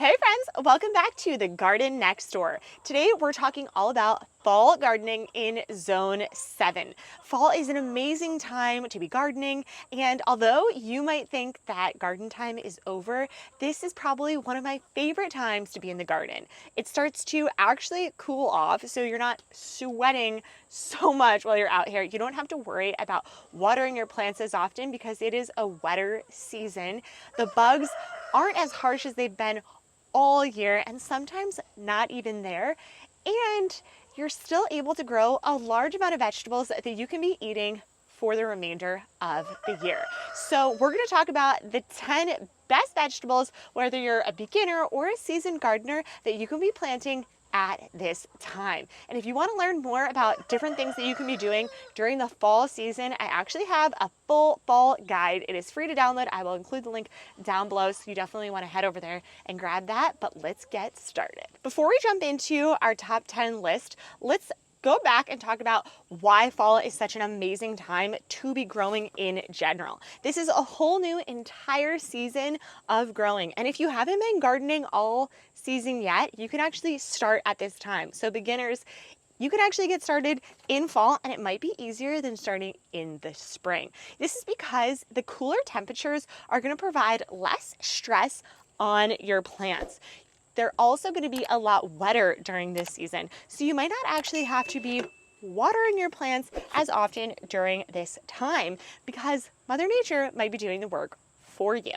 Hey friends, welcome back to the Garden Next Door. Today we're talking all about fall gardening in Zone 7. Fall is an amazing time to be gardening, and although you might think that garden time is over, this is probably one of my favorite times to be in the garden. It starts to actually cool off, so you're not sweating so much while you're out here. You don't have to worry about watering your plants as often because it is a wetter season. The bugs aren't as harsh as they've been all year, and sometimes not even there, and you're still able to grow a large amount of vegetables that you can be eating for the remainder of the year. So we're going to talk about the 10 best vegetables, whether you're a beginner or a seasoned gardener, that you can be planting at this time. And if you want to learn more about different things that you can be doing during the fall season, I actually have a full fall guide. It is free to download. I will include the link down below, so you definitely want to head over there and grab that. But let's get started. Before we jump into our top 10 list, let's go back and talk about why fall is such an amazing time to be growing in general. This is a whole new entire season of growing. And if you haven't been gardening all season yet, you can actually start at this time. So beginners, you can actually get started in fall, and it might be easier than starting in the spring. This is because the cooler temperatures are going to provide less stress on your plants. They're also going to be a lot wetter during this season, so you might not actually have to be watering your plants as often during this time because Mother Nature might be doing the work for you.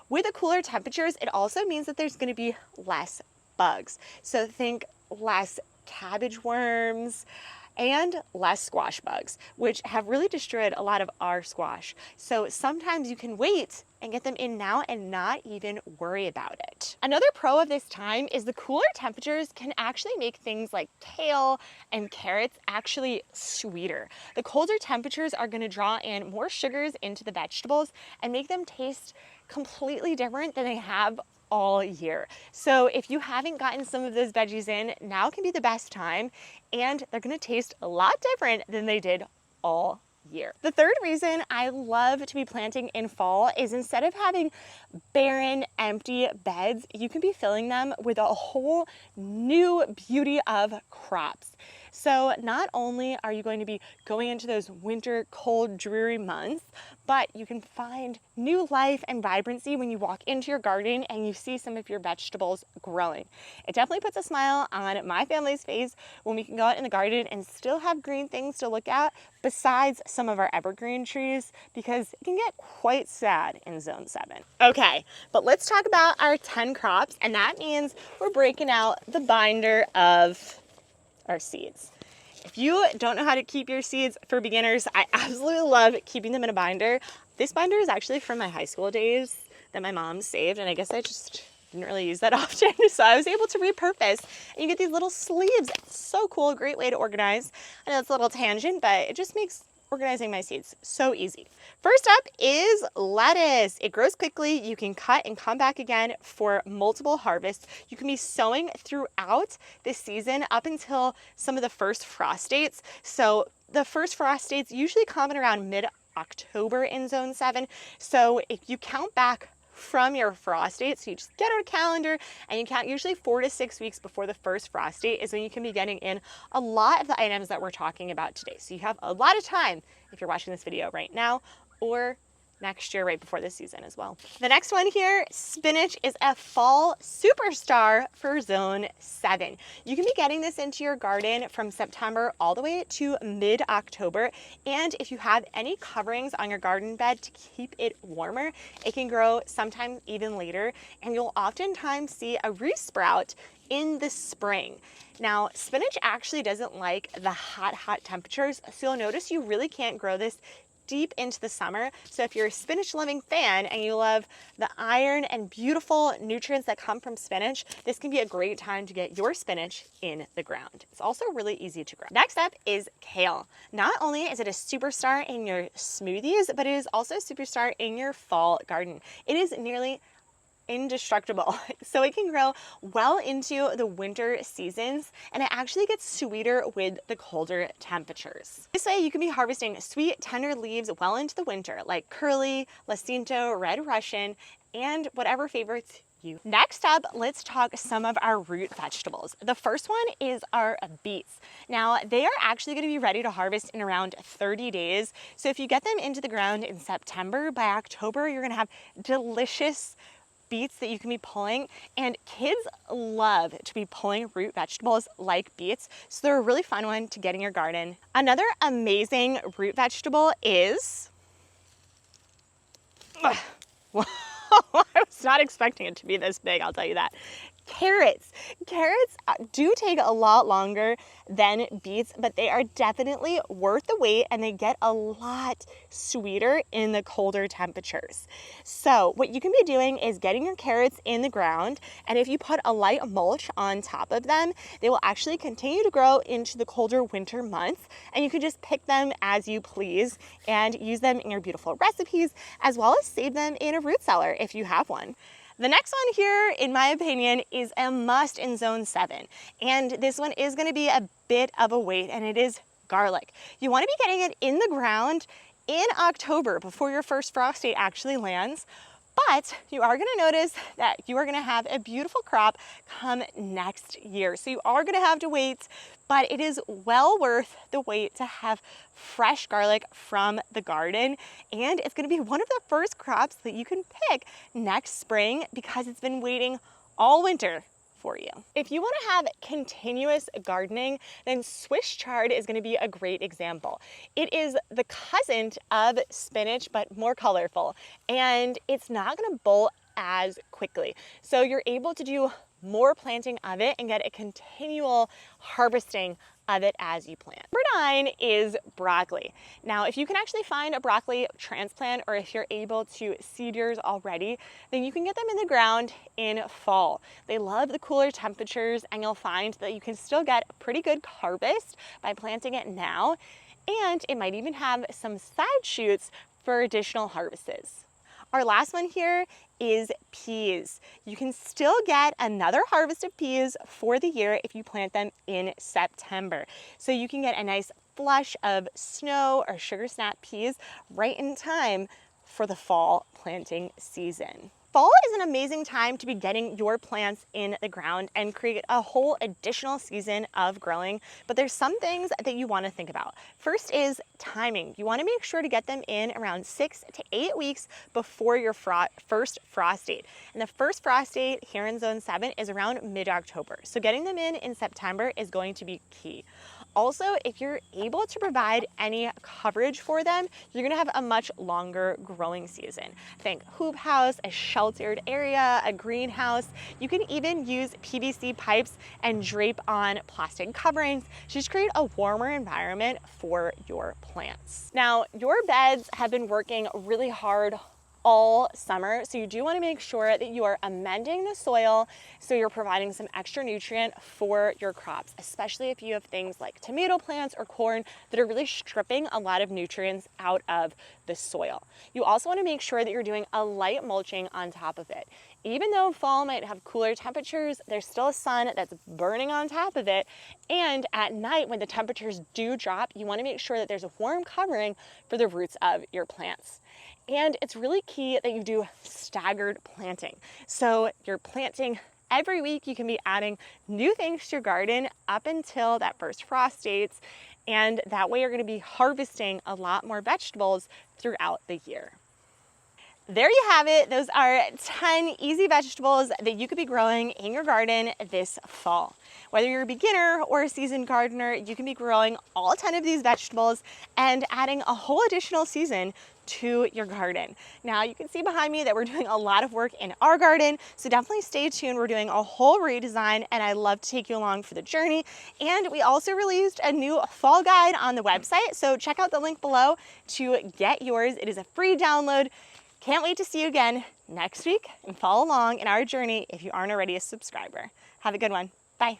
With the cooler temperatures, it also means that there's going to be less bugs. So think less cabbage worms and less squash bugs, which have really destroyed a lot of our squash. So sometimes you can wait and get them in now and not even worry about it. Another pro of this time is the cooler temperatures can actually make things like kale and carrots actually sweeter. The colder temperatures are going to draw in more sugars into the vegetables and make them taste completely different than they have all year. So if you haven't gotten some of those veggies in, now can be the best time, and they're going to taste a lot different than they did all year. The third reason I love to be planting in fall is instead of having barren, empty beds, you can be filling them with a whole new beauty of crops. So not only are you going to be going into those winter, cold, dreary months, but you can find new life and vibrancy when you walk into your garden and you see some of your vegetables growing. It definitely puts a smile on my family's face when we can go out in the garden and still have green things to look at besides some of our evergreen trees, because it can get quite sad in Zone 7. Okay, but let's talk about our 10 crops, and that means we're breaking out the binder of our seeds. If you don't know how to keep your seeds for beginners, I absolutely love keeping them in a binder. This binder is actually from my high school days that my mom saved, and I guess I just didn't really use that often, so I was able to repurpose. And you get these little sleeves. It's so cool, a great way to organize. I know it's a little tangent, but it just makes organizing my seeds so easy. First up is lettuce. It grows quickly. You can cut and come back again for multiple harvests. You can be sowing throughout this season up until some of the first frost dates. So the first frost dates usually come in around mid-October in Zone 7. So if you count back from your frost date, so you just get out a calendar and you count usually 4 to 6 weeks before the first frost date is when you can be getting in a lot of the items that we're talking about today. So you have a lot of time if you're watching this video right now or next year right before this season as well. The next one here, spinach, is a fall superstar for Zone 7. You can be getting this into your garden from September all the way to mid-October, and if you have any coverings on your garden bed to keep it warmer, it can grow sometime even later, and you'll oftentimes see a resprout in the spring. Now, spinach actually doesn't like the hot temperatures, so you'll notice you really can't grow this deep into the summer. So if you're a spinach loving fan and you love the iron and beautiful nutrients that come from spinach, this can be a great time to get your spinach in the ground. It's also really easy to grow. Next up is kale. Not only is it a superstar in your smoothies, but it is also a superstar in your fall garden. It is nearly indestructible. So it can grow well into the winter seasons, and it actually gets sweeter with the colder temperatures. This way you can be harvesting sweet, tender leaves well into the winter, like curly, Jacinto, red Russian, and whatever favorites you. Next up, let's talk some of our root vegetables. The first one is our beets. Now, they are actually going to be ready to harvest in around 30 days. So if you get them into the ground in September, by October, you're going to have delicious beets that you can be pulling, and kids love to be pulling root vegetables like beets, so they're a really fun one to get in your garden. Another amazing root vegetable is well, I was not expecting it to be this big, I'll tell you that. Carrots. Carrots do take a lot longer than beets, but they are definitely worth the wait, and they get a lot sweeter in the colder temperatures. So what you can be doing is getting your carrots in the ground, and if you put a light mulch on top of them, they will actually continue to grow into the colder winter months, and you can just pick them as you please and use them in your beautiful recipes, as well as save them in a root cellar if you have one. The next one here, in my opinion, is a must in Zone 7. And this one is going to be a bit of a wait, and it is garlic. You want to be getting it in the ground in October before your first frost date actually lands. But you are going to notice that you are going to have a beautiful crop come next year. So you are going to have to wait, but it is well worth the wait to have fresh garlic from the garden. And it's going to be one of the first crops that you can pick next spring because it's been waiting all winter for you. If you want to have continuous gardening, then Swiss chard is going to be a great example. It is the cousin of spinach, but more colorful, and it's not going to bolt as quickly. So you're able to do more planting of it and get a continual harvesting of it as you plant. Number 9 is broccoli. Now, if you can actually find a broccoli transplant, or if you're able to seed yours already, then you can get them in the ground in fall. They love the cooler temperatures, and you'll find that you can still get a pretty good harvest by planting it now, and it might even have some side shoots for additional harvests. Our last one here is peas. You can still get another harvest of peas for the year if you plant them in September. So you can get a nice flush of snow or sugar snap peas right in time for the fall planting season. Fall is an amazing time to be getting your plants in the ground and create a whole additional season of growing, but there's some things that you want to think about. First is timing. You want to make sure to get them in around 6 to 8 weeks before your first frost date. And the first frost date here in Zone 7 is around mid-October. So getting them in September is going to be key. Also, if you're able to provide any coverage for them, you're gonna have a much longer growing season. Think hoop house, a sheltered area, a greenhouse. You can even use PVC pipes and drape on plastic coverings to just create a warmer environment for your plants. Now, your beds have been working really hard all summer, so you do want to make sure that you are amending the soil so you're providing some extra nutrient for your crops, especially if you have things like tomato plants or corn that are really stripping a lot of nutrients out of the soil. You also want to make sure that you're doing a light mulching on top of it. Even though fall might have cooler temperatures, there's still a sun that's burning on top of it, and at night when the temperatures do drop, you want to make sure that there's a warm covering for the roots of your plants. And it's really key that you do staggered planting. So you're planting every week. You can be adding new things to your garden up until that first frost dates. And that way you're going to be harvesting a lot more vegetables throughout the year. There you have it. Those are 10 easy vegetables that you could be growing in your garden this fall. Whether you're a beginner or a seasoned gardener, you can be growing all 10 of these vegetables and adding a whole additional season to your garden. Now you can see behind me that we're doing a lot of work in our garden, so definitely stay tuned. We're doing a whole redesign and I'd love to take you along for the journey. And we also released a new fall guide on the website, so check out the link below to get yours. It is a free download. Can't wait to see you again next week and follow along in our journey if you aren't already a subscriber. Have a good one. Bye.